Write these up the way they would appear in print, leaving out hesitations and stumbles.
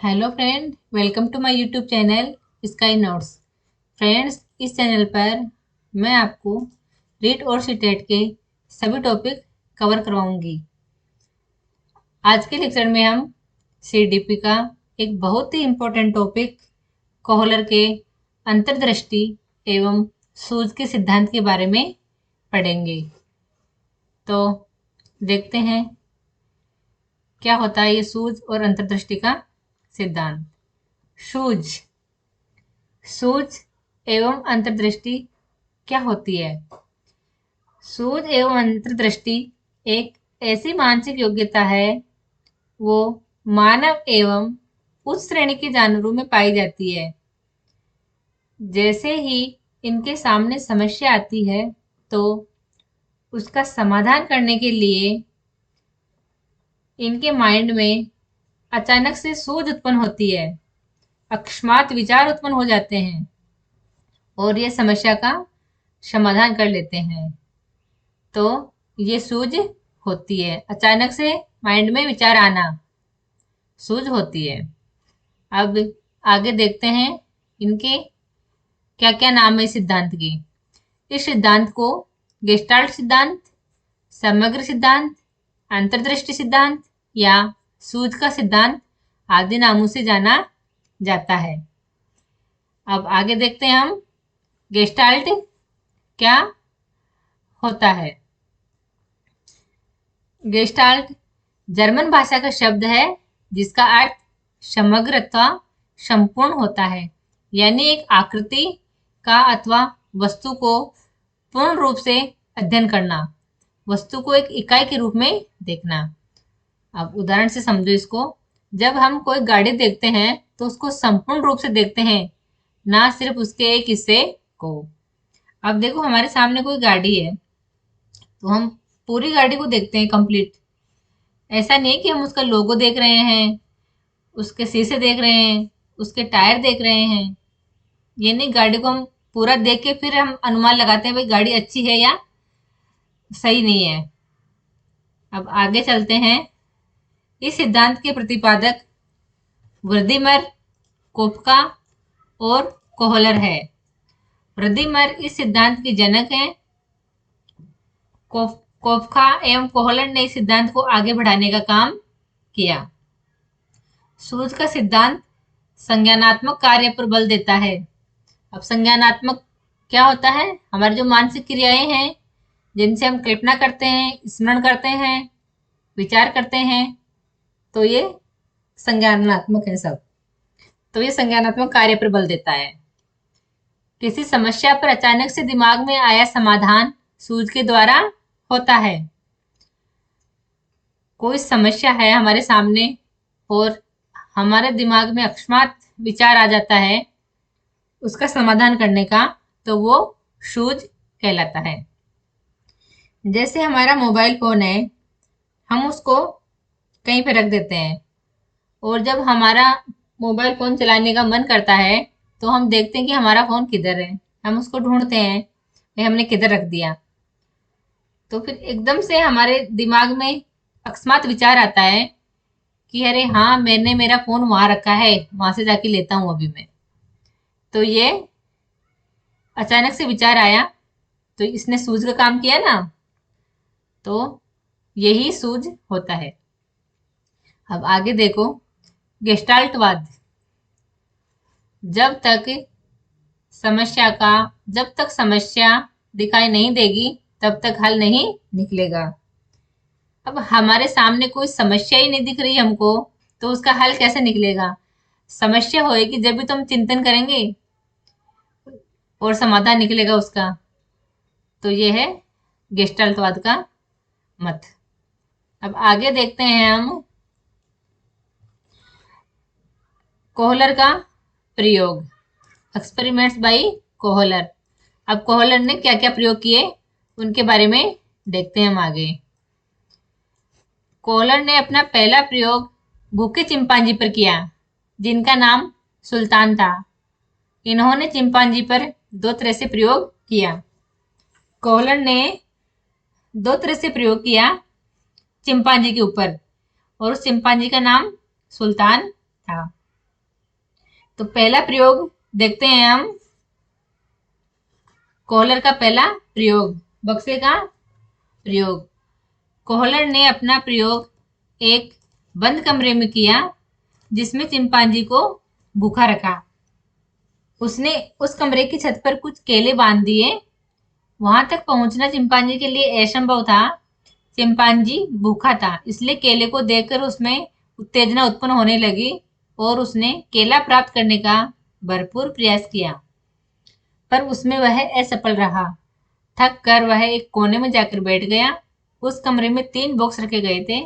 Hello friend, welcome to my YouTube channel Sky Notes. Friends, इस चैनल पर मैं आपको रीट और सीटेट के सभी टॉपिक कवर करवाऊंगी। आज के लेक्चर में हम सीडीपी का एक बहुत ही इम्पोर्टेंट टॉपिक कोहलर के अंतर्दृष्टि एवं सूझ के सिद्धांत के बारे में पढ़ेंगे। तो देखते हैं क्या होता है ये सूझ और अंतर्दृष्टि का सिद्धांत। सूझ सूझ एवं अंतर्दृष्टि क्या होती है? सूझ एवं अंतर्दृष्टि एक ऐसी मानसिक योग्यता है वो मानव एवं उस श्रेणी के जानवरों में पाई जाती है। जैसे ही इनके सामने समस्या आती है तो उसका समाधान करने के लिए इनके माइंड में अचानक से सूझ उत्पन्न होती है, अकस्मात विचार उत्पन्न हो जाते हैं और ये समस्या का समाधान कर लेते हैं। तो ये सूझ होती है, अचानक से माइंड में विचार आना सूझ होती है। अब आगे देखते हैं इनके क्या क्या नाम है इस सिद्धांत के। इस सिद्धांत को गेस्टाल्ट सिद्धांत, समग्र सिद्धांत, अंतर्दृष्टि सिद्धांत या सूझ का सिद्धांत आदि नामों से जाना जाता है। अब आगे देखते हैं हम गेस्टाल्ट क्या होता है। गेस्टाल्ट जर्मन भाषा का शब्द है जिसका अर्थ समग्र अथवा संपूर्ण होता है, यानी एक आकृति का अथवा वस्तु को पूर्ण रूप से अध्ययन करना, वस्तु को एक इकाई के रूप में देखना। अब उदाहरण से समझो इसको। जब हम कोई गाड़ी देखते हैं तो उसको संपूर्ण रूप से देखते हैं, ना सिर्फ उसके एक हिस्से को। अब देखो, हमारे सामने कोई गाड़ी है तो हम पूरी गाड़ी को देखते हैं कंप्लीट। ऐसा नहीं है कि हम उसका लोगो देख रहे हैं, उसके शीशे देख रहे हैं, उसके टायर देख रहे हैं। ये नहीं, गाड़ी को हम पूरा देख के फिर हम अनुमान लगाते हैं भाई गाड़ी अच्छी है या सही नहीं है। अब आगे चलते हैं। इस सिद्धांत के प्रतिपादक व्लादिमीर कोफका और कोहलर है। व्लादिमीर इस सिद्धांत के जनक हैं। कोफका एवं कोहलर ने इस सिद्धांत को आगे बढ़ाने का काम किया। सूझ का सिद्धांत संज्ञानात्मक कार्य पर बल देता है। अब संज्ञानात्मक क्या होता है? हमारी जो मानसिक क्रियाएं हैं जिनसे हम कल्पना करते हैं, स्मरण करते हैं, विचार करते हैं, तो ये संज्ञानात्मक है सब। तो ये संज्ञानात्मक कार्य पर बल देता है। किसी समस्या पर अचानक से दिमाग में आया समाधान सूझ के द्वारा होता है। कोई समस्या है हमारे सामने और हमारे दिमाग में अकस्मात विचार आ जाता है उसका समाधान करने का, तो वो सूझ कहलाता है। जैसे हमारा मोबाइल फोन है, हम उसको कहीं पे रख देते हैं और जब हमारा मोबाइल फोन चलाने का मन करता है तो हम देखते हैं कि हमारा फोन किधर है। हम उसको ढूंढते हैं कि हमने किधर रख दिया। तो फिर एकदम से हमारे दिमाग में अकस्मात विचार आता है कि अरे हाँ, मैंने मेरा फोन वहां रखा है, वहां से जाके लेता हूं अभी मैं। तो ये अचानक से विचार आया तो इसने सूझ का काम किया ना, तो यही सूझ होता है। अब आगे देखो, गेस्टाल्टवाद। जब तक जब तक समस्या दिखाई नहीं देगी तब तक हल नहीं निकलेगा। अब हमारे सामने कोई समस्या ही नहीं दिख रही हमको, तो उसका हल कैसे निकलेगा? समस्या होएगी जब भी तो हम चिंतन करेंगे और समाधान निकलेगा उसका। तो ये है गेस्टाल्टवाद का मत। अब आगे देखते हैं हम कोहलर का प्रयोग, एक्सपेरिमेंट्स बाय कोहलर। अब कोहलर ने क्या क्या प्रयोग किए उनके बारे में देखते हैं हम आगे। कोहलर ने अपना पहला प्रयोग भूखे चिंपांजी पर किया जिनका नाम सुल्तान था। इन्होंने चिंपांजी पर दो तरह से प्रयोग किया। कोहलर ने दो तरह से प्रयोग किया चिंपांजी के ऊपर और उस चिंपांजी का नाम सुल्तान था। तो पहला प्रयोग देखते हैं हम। कोहलर का पहला प्रयोग, बक्से का प्रयोग। कोहलर ने अपना प्रयोग एक बंद कमरे में किया जिसमें चिंपांजी को भूखा रखा। उसने उस कमरे की छत पर कुछ केले बांध दिए। वहां तक पहुंचना चिंपांजी के लिए असंभव था। चिंपांजी भूखा था, इसलिए केले को देखकर उसमें उत्तेजना उत्पन्न होने लगी और उसने केला प्राप्त करने का भरपूर प्रयास किया, पर उसमें वह असफल रहा। थक कर वह एक कोने में जाकर बैठ गया। उस कमरे में 3 बॉक्स रखे गए थे।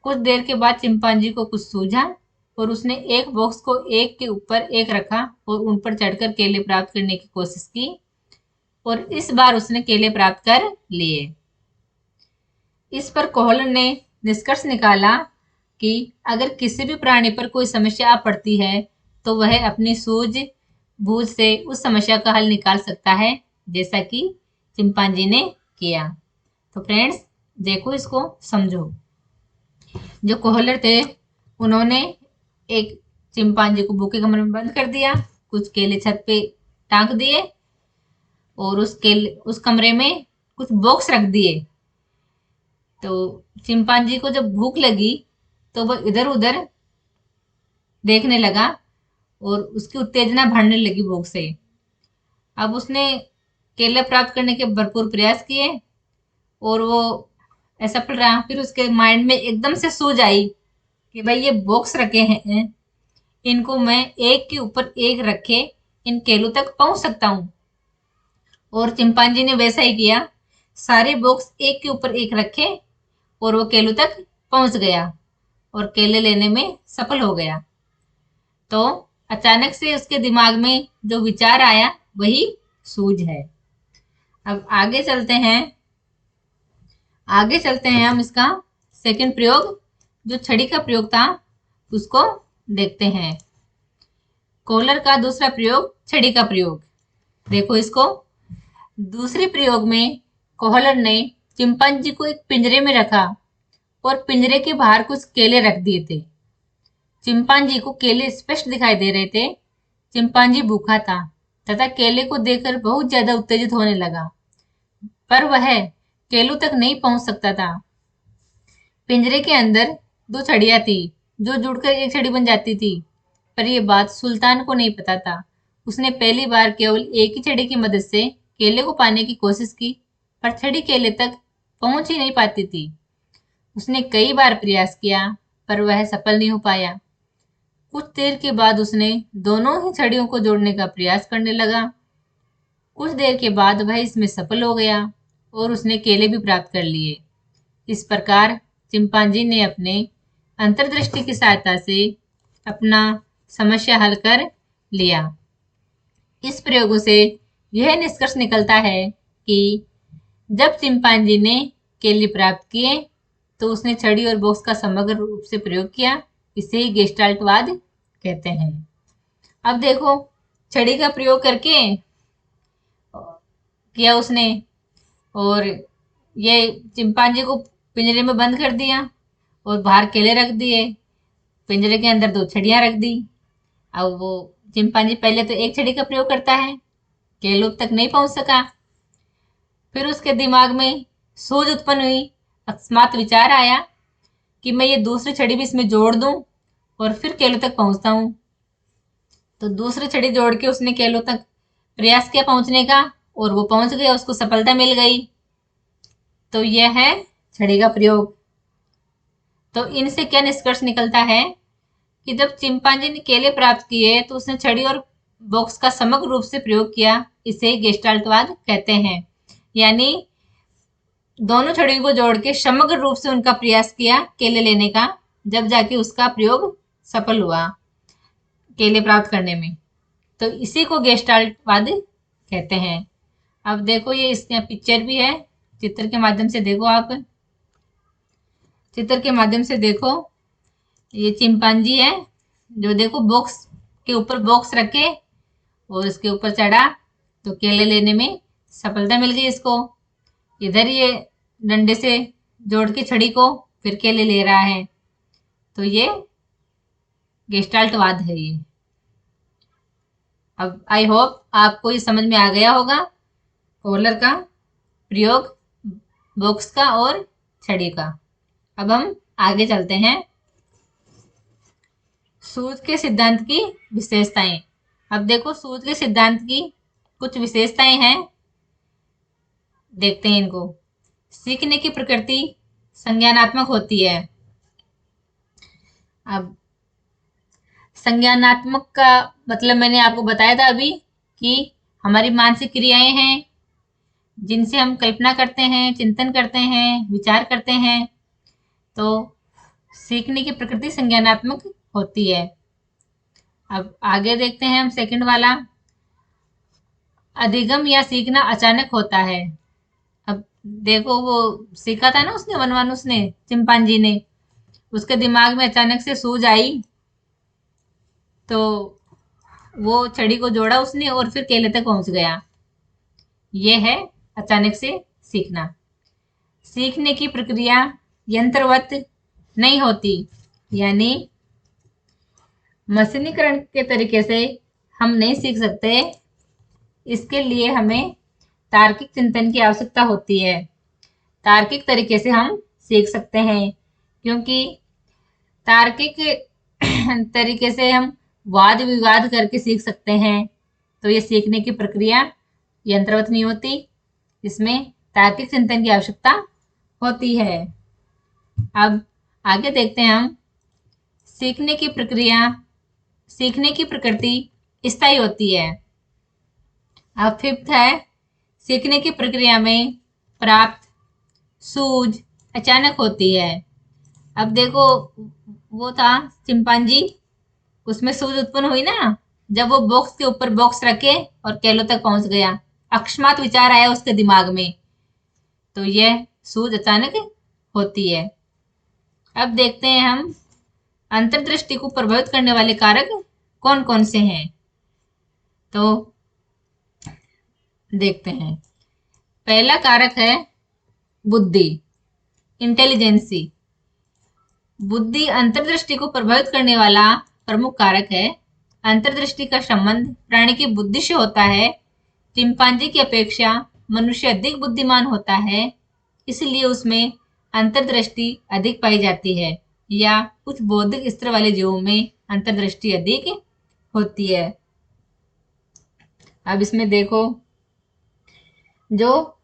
कुछ देर के बाद चिंपांजी को कुछ सूझा और उसने एक बॉक्स को एक के ऊपर एक रखा और उन पर चढ़कर केले प्राप्त करने की कोशिश की, और इस बार उसने केले प्राप्त कर लिए। इस पर कोहलर ने निष्कर्ष निकाला कि अगर किसी भी प्राणी पर कोई समस्या आ पड़ती है तो वह अपनी सूझबूझ से उस समस्या का हल निकाल सकता है, जैसा कि चिंपांजी ने किया। तो फ्रेंड्स देखो, इसको समझो। जो कोहलर थे उन्होंने एक चिंपांजी को भूखे कमरे में बंद कर दिया, कुछ केले छत पे टांग दिए और उस कमरे में कुछ बॉक्स रख दिए। तो चिंपांजी को जब भूख लगी तो वह इधर उधर देखने लगा और उसकी उत्तेजना बढ़ने लगी भूख से। अब उसने केले प्राप्त करने के भरपूर प्रयास किए और वो असफल रहा। फिर उसके माइंड में एकदम से सूझ आई कि भाई ये बॉक्स रखे हैं, इनको मैं एक के ऊपर एक रखे इन केलों तक पहुंच सकता हूँ। और चिंपांजी ने वैसा ही किया, सारे बॉक्स एक के ऊपर एक रखे और वो केलों तक पहुंच गया और केले लेने में सफल हो गया। तो अचानक से उसके दिमाग में जो विचार आया वही सूझ है। अब आगे चलते हैं हम इसका सेकंड प्रयोग, जो छड़ी का प्रयोग था उसको देखते हैं। कोहलर का दूसरा प्रयोग, छड़ी का प्रयोग। देखो इसको। दूसरे प्रयोग में कोहलर ने चिंपांजी को एक पिंजरे में रखा और पिंजरे के बाहर कुछ केले रख दिए थे। चिंपांजी को केले स्पष्ट दिखाई दे रहे थे। चिंपांजी भूखा था तथा केले को देखकर बहुत ज्यादा उत्तेजित होने लगा, पर वह केलों तक नहीं पहुंच सकता था। पिंजरे के अंदर 2 छड़ियां थी जो जुड़कर एक छड़ी बन जाती थी, पर यह बात सुल्तान को नहीं पता था। उसने पहली बार केवल एक ही छड़ी की मदद से केले को पाने की कोशिश की, पर छड़ी केले तक पहुंच ही नहीं पाती थी। उसने कई बार प्रयास किया पर वह सफल नहीं हो पाया। कुछ देर के बाद उसने दोनों ही छड़ियों को जोड़ने का प्रयास करने लगा। कुछ देर के बाद वह इसमें सफल हो गया और उसने केले भी प्राप्त कर लिए। इस प्रकार चिंपांजी ने अपने अंतर्दृष्टि की सहायता से अपना समस्या हल कर लिया। इस प्रयोगों से यह निष्कर्ष निकलता है कि जब चिंपांजी ने केले प्राप्त किए तो उसने छड़ी और बॉक्स का समग्र रूप से प्रयोग किया। इसे ही गेस्टाल्टवाद कहते हैं। अब देखो, छड़ी का प्रयोग करके किया उसने और ये चिंपांजी को पिंजरे में बंद कर दिया और बाहर केले रख दिए, पिंजरे के अंदर 2 छड़ियां रख दी। अब वो चिंपांजी पहले तो एक छड़ी का प्रयोग करता है, केलों तक नहीं पहुंच सका। फिर उसके दिमाग में सूझ उत्पन्न हुई, अकस्मात विचार आया कि मैं ये दूसरी छड़ी भी इसमें जोड़ दूं और फिर केलों तक पहुंचता हूं। तो दूसरी छड़ी जोड़ के उसने केलों तक प्रयास किया पहुंचने का और वो पहुंच गया, उसको सफलता मिल गई। तो यह है छड़ी का प्रयोग। तो इनसे क्या निष्कर्ष निकलता है कि जब चिंपांजी ने केले प्राप्त किए तो उसने छड़ी और बॉक्स का समग्र रूप से प्रयोग किया। इसे गेस्टाल्टवाद कहते हैं। यानी दोनों छड़ियों को जोड़ के समग्र रूप से उनका प्रयास किया केले लेने का, जब जाके उसका प्रयोग सफल हुआ केले प्राप्त करने में। तो इसी को गेस्टाल्टवाद कहते हैं। अब देखो, ये इसके पिक्चर भी है, चित्र के माध्यम से देखो आप। चित्र के माध्यम से देखो, ये चिंपांजी है जो देखो बॉक्स के ऊपर बॉक्स रखे और इसके ऊपर चढ़ा तो केले लेने में सफलता मिल गई इसको। इधर ये डंडे से जोड़ के छड़ी को फिर केले ले रहा है। तो ये गेस्टाल्टवाद है ये। अब आई होप आपको ये समझ में आ गया होगा, कॉलर का प्रयोग, बॉक्स का और छड़ी का। अब हम आगे चलते हैं, सूत्र के सिद्धांत की विशेषताएं। अब देखो सूत्र के सिद्धांत की कुछ विशेषताएं हैं, देखते हैं इनको। सीखने की प्रकृति संज्ञानात्मक होती है। अब संज्ञानात्मक का मतलब मैंने आपको बताया था अभी कि हमारी मानसिक क्रियाएं हैं जिनसे हम कल्पना करते हैं, चिंतन करते हैं, विचार करते हैं। तो सीखने की प्रकृति संज्ञानात्मक होती है। अब आगे देखते हैं हम सेकंड वाला, अधिगम या सीखना अचानक होता है। अब देखो वो सीखा था ना उसने, वनवानुस ने, चिंपांजी ने, उसके दिमाग में अचानक से सूझ आई, तो वो छड़ी को जोड़ा उसने और फिर केले तक पहुंच गया। ये है अचानक से सीखना। सीखने की प्रक्रिया यंत्रवत नहीं होती, यानी मशीनीकरण के तरीके से हम नहीं सीख सकते। इसके लिए हमें तार्किक चिंतन की आवश्यकता होती है। तार्किक तरीके से हम सीख सकते हैं, क्योंकि तार्किक तरीके से हम वाद विवाद करके सीख सकते हैं। तो ये सीखने की प्रक्रिया यंत्रवत नहीं होती, इसमें तार्किक चिंतन की आवश्यकता होती है। अब आगे देखते हैं हम, सीखने की प्रक्रिया, सीखने की प्रकृति स्थायी होती है। अब फिफ्थ है, सीखने की प्रक्रिया में प्राप्त सूझ अचानक होती है। अब देखो वो था चिंपांजी, उसमें सूझ उत्पन्न हुई ना जब वो बॉक्स के ऊपर बॉक्स रखे और केलों तक पहुंच गया, अकस्मात विचार आया उसके दिमाग में, तो यह सूझ अचानक होती है। अब देखते हैं हम, अंतर्दृष्टि को प्रभावित करने वाले कारक कौन कौन से हैं, तो देखते हैं। पहला कारक है बुद्धि, इंटेलिजेंसी। बुद्धि अंतर्दृष्टि को प्रभावित करने वाला प्रमुख कारक है। अंतर्दृष्टि का संबंध प्राणी की बुद्धि से होता है। चिंपांजी की अपेक्षा मनुष्य अधिक बुद्धिमान होता है, इसलिए उसमें अंतर्दृष्टि अधिक पाई जाती है, या कुछ बौद्धिक स्तर वाले जीवों में अंतर्दृष्टि अधिक होती है। अब इसमें देखो, जो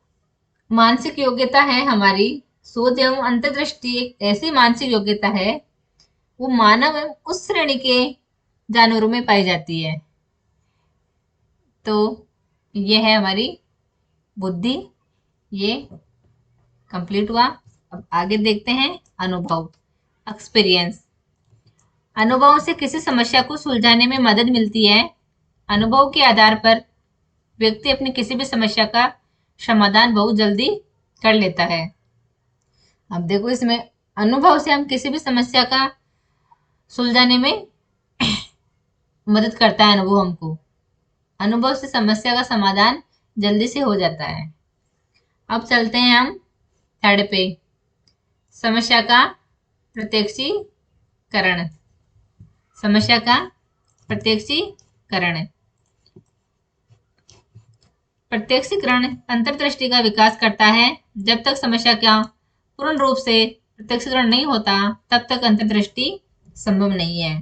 मानसिक योग्यता है हमारी, सोच एवं अंतर्दृष्टि एक ऐसी मानसिक योग्यता है, वो मानव एवं उस श्रेणी के जानवरों में पाई जाती है। तो ये है हमारी बुद्धि, ये कंप्लीट हुआ। अब आगे देखते हैं अनुभव, एक्सपीरियंस। अनुभवों से किसी समस्या को सुलझाने में मदद मिलती है। अनुभव के आधार पर व्यक्ति अपनी किसी भी समस्या का समाधान बहुत जल्दी कर लेता है। अब देखो इसमें अनुभव से हम किसी भी समस्या का सुलझाने में मदद करता है अनुभव हमको। अनुभव से समस्या का समाधान जल्दी से हो जाता है। अब चलते हैं हम थर्ड पे, समस्या का प्रत्यक्षीकरण। समस्या का प्रत्यक्षीकरण। प्रत्यक्षीकरण अंतर्दृष्टि का विकास करता है। जब तक समस्या का पूर्ण रूप से प्रत्यक्षीकरण नहीं होता, तब तक अंतर्दृष्टि संभव नहीं है।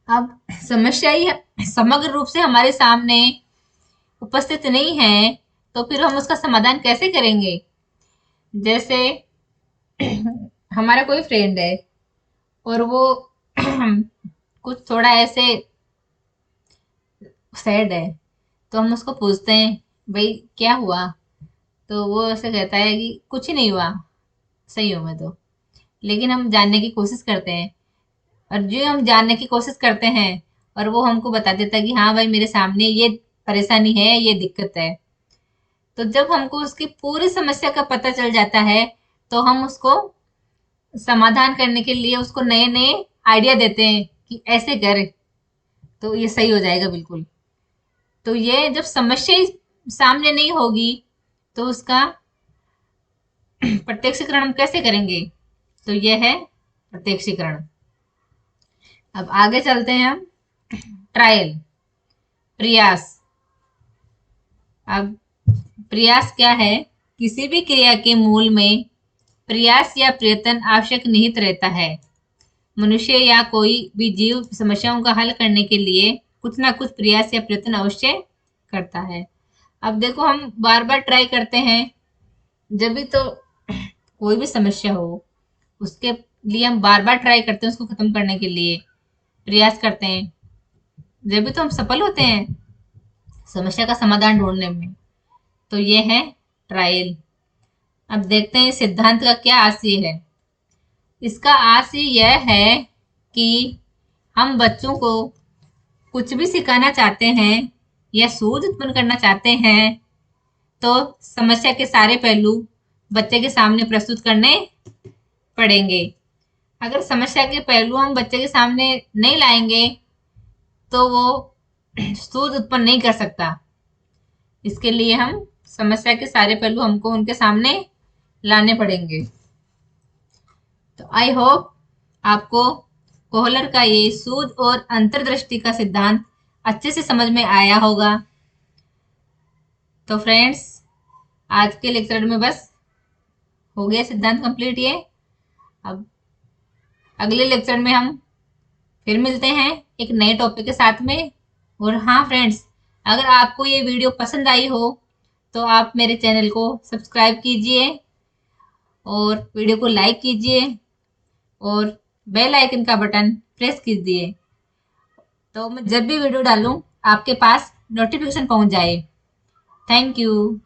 अब समस्या ही समग्र रूप से हमारे सामने उपस्थित नहीं है, तो फिर हम उसका समाधान कैसे करेंगे। जैसे हमारा कोई फ्रेंड है और वो कुछ थोड़ा ऐसे सैड है, तो हम उसको पूछते हैं भाई क्या हुआ, तो वो ऐसे कहता है कि कुछ ही नहीं हुआ, सही हूं मैं तो। लेकिन हम जानने की कोशिश करते हैं, और जो हम जानने की कोशिश करते हैं और वो हमको बता देता है कि हाँ भाई मेरे सामने ये परेशानी है, ये दिक्कत है, तो जब हमको उसकी पूरी समस्या का पता चल जाता है, तो हम उसको समाधान करने के लिए उसको नए नए आइडिया देते हैं कि ऐसे कर, तो ये सही हो जाएगा बिल्कुल। तो ये जब समस्या ही सामने नहीं होगी, तो उसका प्रत्यक्षीकरण हम कैसे करेंगे, तो ये है प्रत्यक्षीकरण। अब आगे चलते हैं हम, ट्रायल। प्रयास। अब प्रयास क्या है? किसी भी क्रिया के मूल में प्रयास या प्रयत्न आवश्यक निहित रहता है। मनुष्य या कोई भी जीव समस्याओं का हल करने के लिए कुछ ना कुछ प्रयास या प्रयत्न अवश्य करता है। अब देखो, हम बार बार ट्राई करते हैं, जब भी तो कोई भी समस्या हो उसके लिए हम बार बार ट्राई करते हैं, उसको खत्म करने के लिए प्रयास करते हैं, जब भी तो हम सफल होते हैं समस्या का समाधान ढूंढने में। तो ये है ट्रायल। अब देखते हैं इस सिद्धांत का क्या आशय है। इसका आशय यह है कि हम बच्चों को कुछ भी सिखाना चाहते हैं या सूझ उत्पन्न करना चाहते हैं तो समस्या के सारे पहलू बच्चे के सामने प्रस्तुत करने पड़ेंगे। अगर समस्या के पहलू हम बच्चे के सामने नहीं लाएंगे तो वो सूझ उत्पन्न नहीं कर सकता। इसके लिए हम समस्या के सारे पहलू हमको उनके सामने लाने पड़ेंगे। तो आई होप आपको कोहलर का ये सूझ और अंतर्दृष्टि का सिद्धांत अच्छे से समझ में आया होगा। तो फ्रेंड्स, आज के लेक्चर में बस हो गया सिद्धांत कंप्लीट ये। अब अगले लेक्चर में हम फिर मिलते हैं एक नए टॉपिक के साथ में। और हाँ फ्रेंड्स, अगर आपको ये वीडियो पसंद आई हो तो आप मेरे चैनल को सब्सक्राइब कीजिए और वीडियो को लाइक कीजिए और बेल आइकन का बटन प्रेस कीजिए, तो मैं जब भी वीडियो डालूं आपके पास नोटिफिकेशन पहुंच जाए। Thank you.